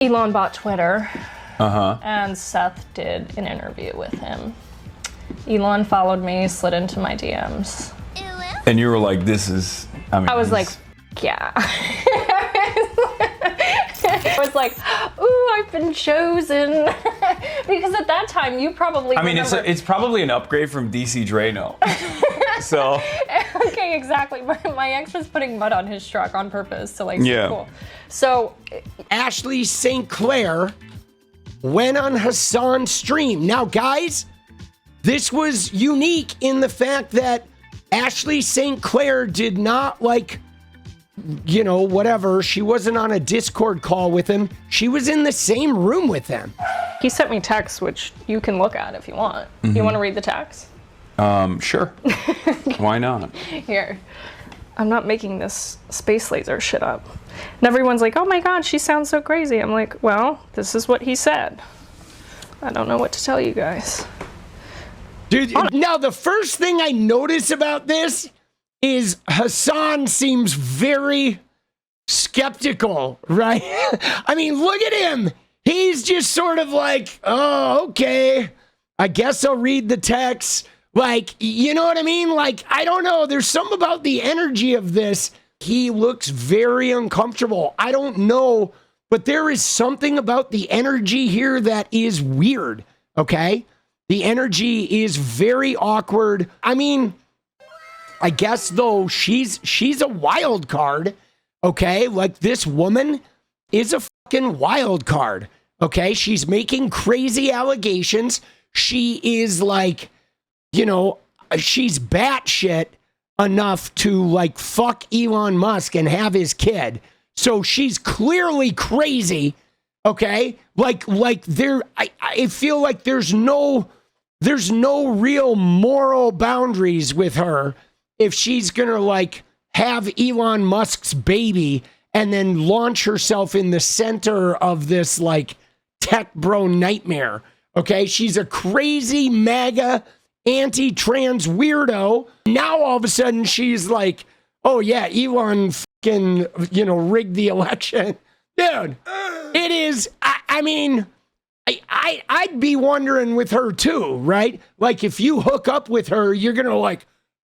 Elon bought Twitter. Uh-huh. And Seth did an interview with him. Elon followed me, slid into my DMs. And you were like, this is, I was like, yeah. I was like, ooh, I've been chosen. Because at that time, you probably remember. It's probably an upgrade from 𝗙𝗙𝗋𝗄𝗧. So. Okay, exactly. My ex was putting mud on his truck on purpose to like, yeah. Cool. So. Ashley St. Clair went on Hassan's stream. Now, guys, this was unique in the fact that Ashley St. Clair did not whatever. She wasn't on a Discord call with him. She was in the same room with him. He sent me texts, which you can look at if you want. Mm-hmm. You want to read the text? Sure. Why not? Here. I'm not making this space laser shit up. And everyone's like, oh my God, she sounds so crazy. I'm like, well, this is what he said. I don't know what to tell you guys. Dude, now the first thing I notice about this is Hassan seems very skeptical, right? I mean, look at him. He's just sort of like, oh, okay. I guess I'll read the text. Like, you know what I mean? Like, I don't know. There's something about the energy of this. He looks very uncomfortable. I don't know, but there is something about the energy here that is weird, okay? The energy is very awkward. I mean, I guess, though, she's a wild card, okay? Like, this woman is a fucking wild card, okay? She's making crazy allegations. She is like, she's batshit enough to fuck Elon Musk and have his kid. So she's clearly crazy, okay? I feel like there's no real moral boundaries with her if she's gonna have Elon Musk's baby and then launch herself in the center of this tech bro nightmare. Okay, she's a crazy MAGA anti-trans weirdo. Now all of a sudden she's like, oh yeah, Elon fucking, rigged the election. Dude, it is, I'd be wondering with her too, right? Like if you hook up with her, you're gonna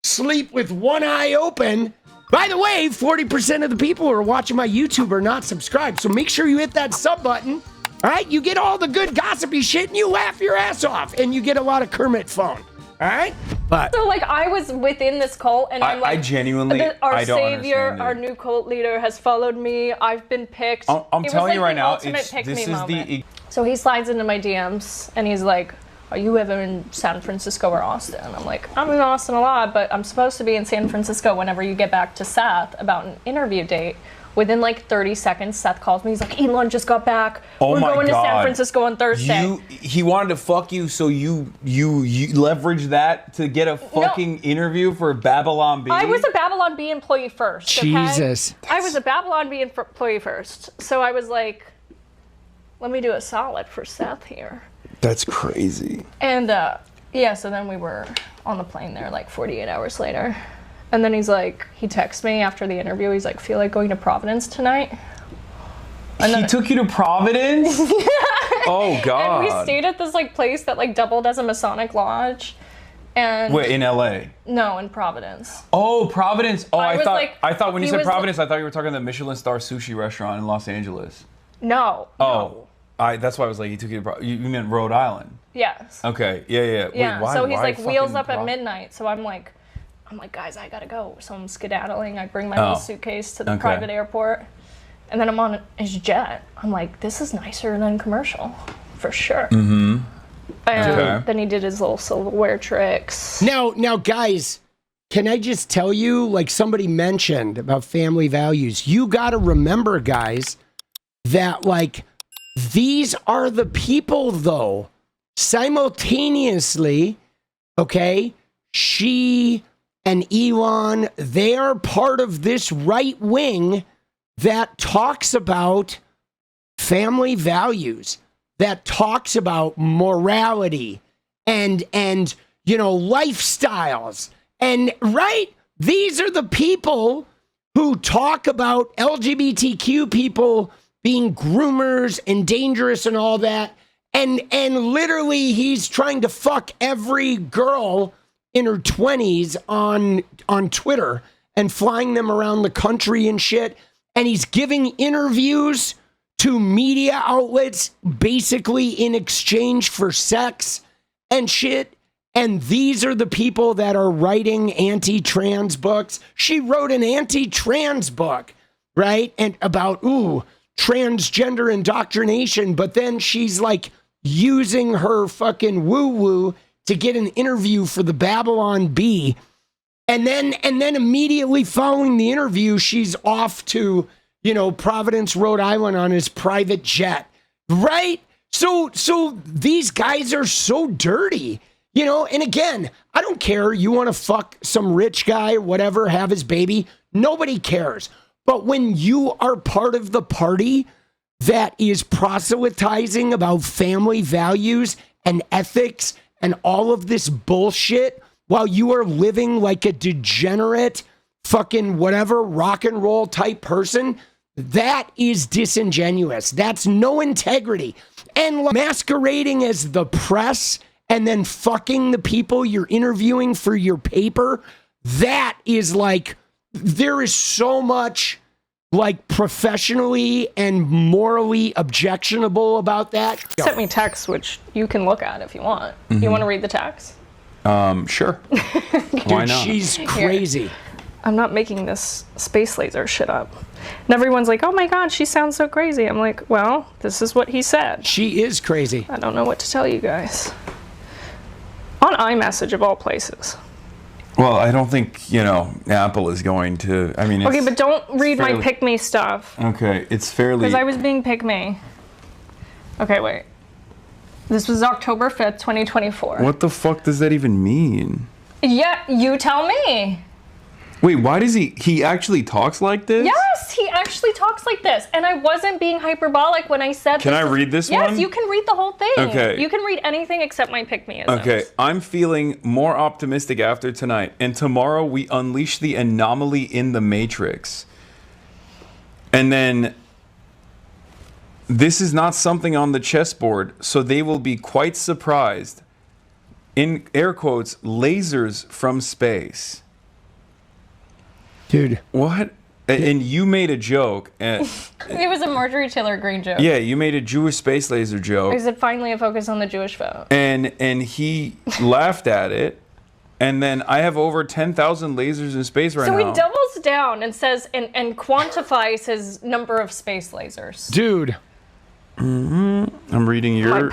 sleep with one eye open. By the way, 40% of the people who are watching my YouTube are not subscribed, so make sure you hit that sub button. All right, you get all the good gossipy shit and you laugh your ass off and you get a lot of Kermit phone. All right? But so I was within this cult and I'm I genuinely, our I don't savior, understand our new cult leader has followed me. I've been picked. I'm telling you right now, moment. So he slides into my DMs and he's like, are you ever in San Francisco or Austin? I'm like, I'm in Austin a lot, but I'm supposed to be in San Francisco whenever you get back to Seth about an interview date. Within 30 seconds, Seth calls me. He's like, Elon just got back. We're going to San Francisco on Thursday. He wanted to fuck you, so you leverage that to get a fucking interview for Babylon Bee? I was a Babylon Bee employee first. Okay? Jesus. I was a Babylon Bee employee first. So I was like, let me do a solid for Seth here. That's crazy. And so then we were on the plane there 48 hours later. And then he texts me after the interview. He's like, feel like going to Providence tonight? And he took you to Providence? Oh, God. And we stayed at this place that doubled as a Masonic lodge. And wait, in LA? No, in Providence. Oh, Providence. Oh, I thought when you said Providence, I thought you were talking the Michelin star sushi restaurant in Los Angeles. No. Oh. No. That's why I was like, he took you to you meant Rhode Island. Yes. Okay. Yeah. Yeah. Wait, so he's wheels up at midnight. So I'm like, guys, I gotta go. So I'm skedaddling. I bring my little suitcase to the private airport. And then I'm on his jet. I'm like, this is nicer than commercial. For sure. Mm-hmm. And then he did his little silverware tricks. Now, guys, can I just tell you, somebody mentioned about family values. You gotta remember, guys, that, these are the people, though, simultaneously, okay, she and Elon, they are part of this right wing that talks about family values, that talks about morality and lifestyles. And right, these are the people who talk about LGBTQ people being groomers and dangerous and all that. And literally he's trying to fuck every girl in her 20s on Twitter and flying them around the country and shit. And he's giving interviews to media outlets basically in exchange for sex and shit. And these are the people that are writing anti-trans books. She wrote an anti-trans book, right? And about, transgender indoctrination. But then she's like using her fucking woo-woo to get an interview for the Babylon Bee. And then immediately following the interview, she's off to, Providence, Rhode Island on his private jet, right? So these guys are so dirty, and again, I don't care. You want to fuck some rich guy or whatever, have his baby. Nobody cares. But when you are part of the party that is proselytizing about family values and ethics and all of this bullshit while you are living like a degenerate fucking whatever rock and roll type person, that is disingenuous. That's no integrity. And masquerading as the press and then fucking the people you're interviewing for your paper, that is like, there is so much like professionally and morally objectionable about that. Sent me text, which you can look at if you want. Mm-hmm. You want to read the text? Sure. Why not? She's crazy. Here. I'm not making this space laser shit up. And everyone's like, oh my God, she sounds so crazy. I'm like, well, this is what he said. She is crazy. I don't know what to tell you guys. On iMessage of all places. Well, I don't think, Apple is going to, okay, but don't read my pick me stuff. Okay, it's fairly... Because I was being pick me. Okay, wait. This was October 5th, 2024. What the fuck does that even mean? Yeah, you tell me. Wait, why does he actually talks like this? Yes, he actually talks like this. And I wasn't being hyperbolic when I said Can I read this one? Yes, you can read the whole thing. Okay. You can read anything except my pick-me-isms. Okay, I'm feeling more optimistic after tonight. And tomorrow we unleash the anomaly in the Matrix. And then... This is not something on the chessboard, so they will be quite surprised. In air quotes, lasers from space. Dude. What? And you made a joke. It was a Marjorie Taylor Greene joke. Yeah, you made a Jewish space laser joke. I said, finally a focus on the Jewish vote. And he laughed at it. And then I have over 10,000 lasers in space right now. So he doubles down and says, and quantifies his number of space lasers. Dude. Mm-hmm. I'm reading your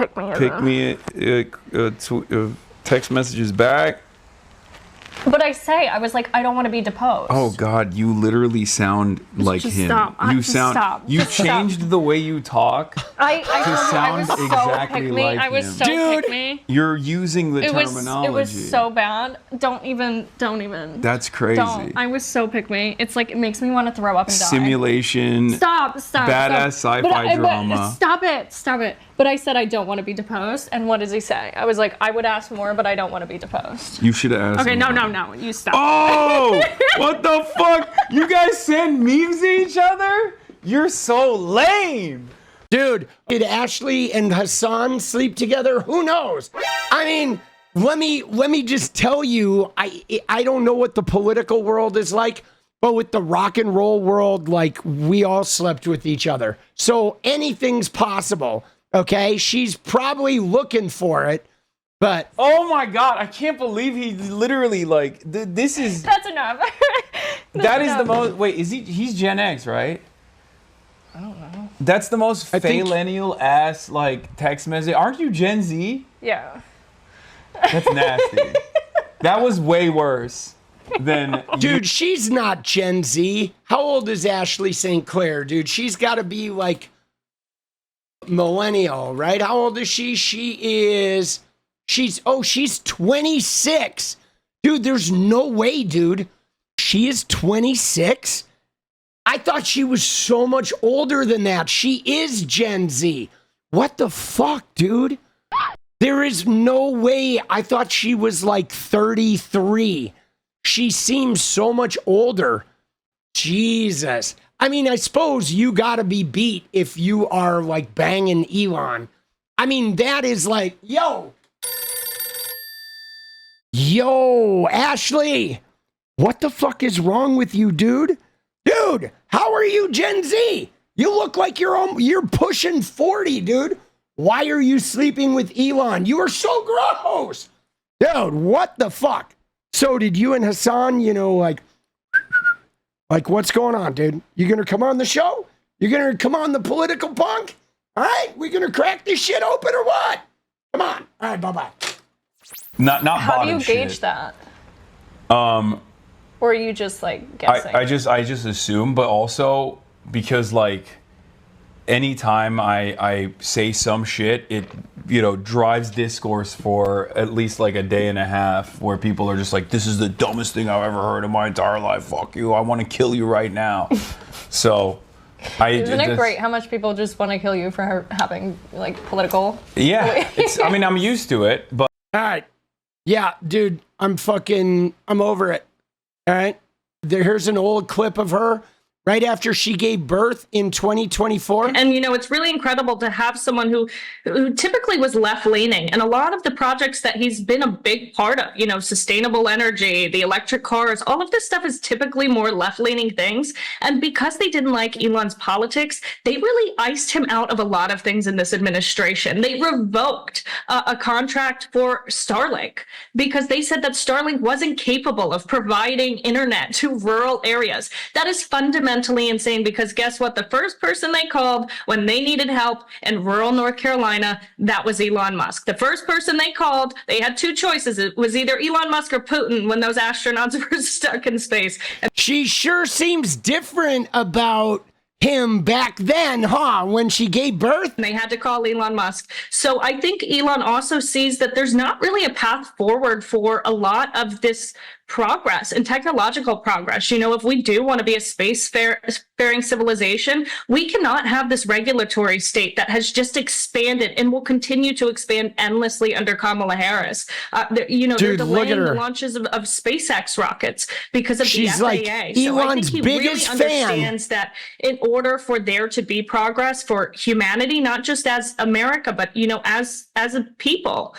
text messages back. But I was like, I don't want to be deposed. Oh God, you literally sound like just him. Stop. You just sound. Stop. You Just changed stop. the way you talk. I sound was so exactly pick me. like I was him. so Dude. pick me. You're using the terminology. It was so bad. Don't even. That's crazy. Don't. I was so pick me. It's like it makes me want to throw up and die. Simulation. Stop. Badass sci-fi drama. Stop it. But I said I don't want to be deposed. And what does he say? I was like, I would ask more, but I don't want to be deposed. You should have asked. Okay, more. no. You stop. Oh, what the fuck? You guys send memes to each other? You're so lame. Dude, did Ashley and Hassan sleep together? Who knows? I mean, let me just tell you, I don't know what the political world is like, but with the rock and roll world, like, we all slept with each other. So anything's possible, okay? She's probably looking for it, but... Oh my God, I can't believe he literally, like, this is... That's enough. That is the most... Wait, he's Gen X, right? I don't know. That's the most millennial ass, like, text message. Aren't you Gen Z? Yeah. That's nasty. That was way worse than... Dude, she's not Gen Z. How old is Ashley St. Clair, dude? She's got to be, like, millennial, right? How old is she? She's 26. Dude, there's no way, dude. She is 26? I thought she was so much older than that. She is Gen Z. What the fuck, dude? There is no way. I thought she was like 33. She seems so much older. Jesus. I mean, I suppose you got to be beat if you are like banging Elon. I mean, that is like, yo, Ashley, what the fuck is wrong with you, dude? Dude, how are you, Gen Z? You look like you're pushing 40, dude. Why are you sleeping with Elon? You are so gross. Dude, what the fuck? So did you and Hassan, like what's going on, dude? You gonna come on the show? You gonna come on the Political Punk? All right, we gonna crack this shit open or what? Come on. All right, bye-bye. Not How do you bottom gauge shit. that? Or are you just like guessing? I just assume, but also because like anytime I say some shit, it drives discourse for at least like a day and a half where people are just like, this is the dumbest thing I've ever heard in my entire life. Fuck you. I want to kill you right now. So isn't it great how much people just want to kill you for having like political? Yeah. I'm used to it, but all right. Yeah, dude, I'm over it. All right. Here's an old clip of her right after she gave birth in 2024. And, it's really incredible to have someone who typically was left-leaning. And a lot of the projects that he's been a big part of, sustainable energy, the electric cars, all of this stuff is typically more left-leaning things. And because they didn't like Elon's politics, they really iced him out of a lot of things in this administration. They revoked a contract for Starlink because they said that Starlink wasn't capable of providing internet to rural areas. That is fundamentally insane because guess what? The first person they called when they needed help in rural North Carolina, that was Elon Musk. The first person they called, they had two choices. It was either Elon Musk or Putin when those astronauts were stuck in space. She sure seems different about him back then, huh? When she gave birth? They had to call Elon Musk. So I think Elon also sees that there's not really a path forward for a lot of this progress and technological progress. If we do want to be a spacefaring civilization, we cannot have this regulatory state that has just expanded and will continue to expand endlessly under Kamala Harris. They're delaying the launches of SpaceX rockets because of She's the FAA. Like so I Elon's think he biggest really understands that in order for there to be progress for humanity, not just as America, but as a people.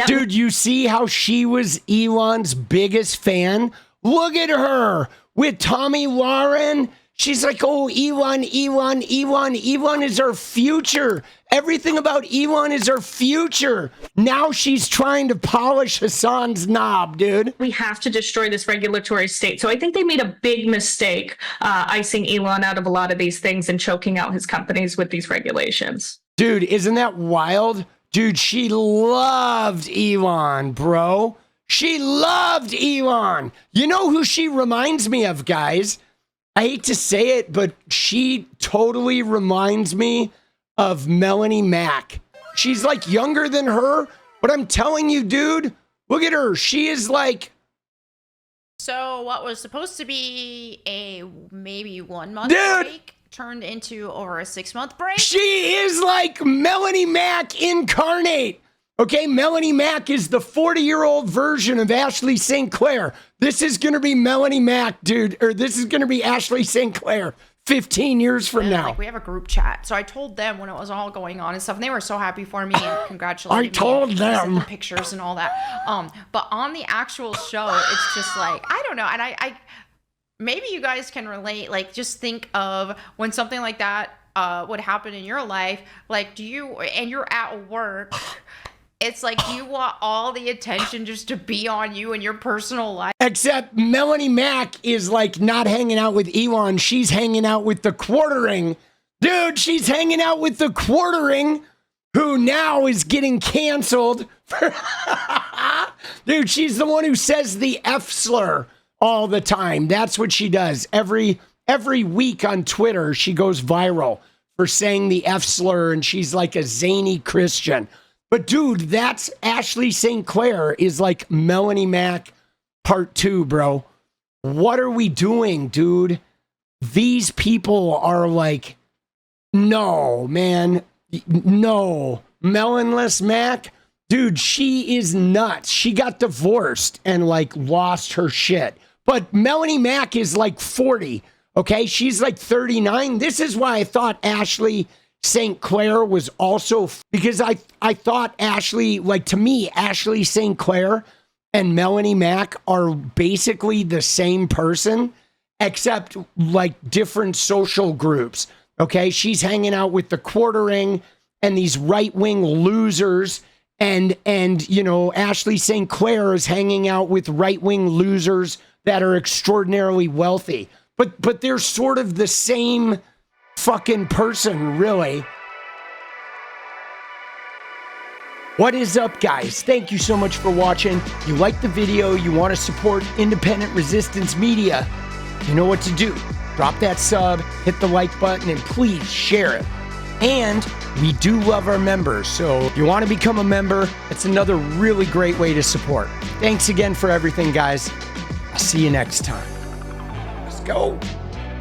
Dude, you see how she was Elon's biggest fan? Look at her with Tommy Lauren. She's like, oh, Elon is our future. Everything about Elon is our future. Now she's trying to polish Hassan's knob, dude. We have to destroy this regulatory state. So I think they made a big mistake icing Elon out of a lot of these things and choking out his companies with these regulations. Dude, isn't that wild? Dude, she loved Elon, bro. She loved Elon. You know who she reminds me of, guys? I hate to say it, but she totally reminds me of Melanie Mack. She's like younger than her, but I'm telling you, dude, look at her. She is like... So what was supposed to be a maybe 1 month break turned into over a 6-month break? She is like Melanie Mack incarnate. Okay, Melanie Mack is the 40-year-old version of Ashley St. Clair. This is going to be Melanie Mack, dude, or this is going to be Ashley St. Clair 15 years from now. Like, we have a group chat. So I told them when it was all going on and stuff, and they were so happy for me and congratulated me. I told them. The pictures and all that. But on the actual show, it's just like, I don't know. And I maybe you guys can relate. Like, just think of when something like that would happen in your life. Like, and you're at work. It's like you want all the attention just to be on you and your personal life. Except Melanie Mack is like not hanging out with Elon. She's hanging out with the quartering. Dude, she's hanging out with the quartering who now is getting canceled. Dude, she's the one who says the F slur all the time. That's what she does. Every week on Twitter, she goes viral for saying the F slur, and she's like a zany Christian. But dude, that's Ashley St. Clair is like Melanie Mack part 2, bro. What are we doing, dude? These people are like, no, man, no. Melonless Mac, dude, she is nuts. She got divorced and like lost her shit. But Melanie Mack is like 40. Okay, she's like 39. This is why I thought 𝗙lie 𝗙𝗪𝗏 was also, because I thought Ashley, like to me, 𝗙lie 𝗙𝗪𝗏 and Melanie Mack are basically the same person, except like different social groups. Okay, she's hanging out with the quartering and these right-wing losers, and you know, 𝗙lie 𝗙𝗪𝗏 is hanging out with right-wing losers that are extraordinarily wealthy. But they're sort of the same fucking person, really. What is up, guys? Thank you so much for watching. You like the video, you want to support independent resistance media, you know what to do. Drop that sub, hit the like button, and please share it. And we do love our members, so if you want to become a member, it's another really great way to support. Thanks again for everything, guys. I'll see you next time. Let's go.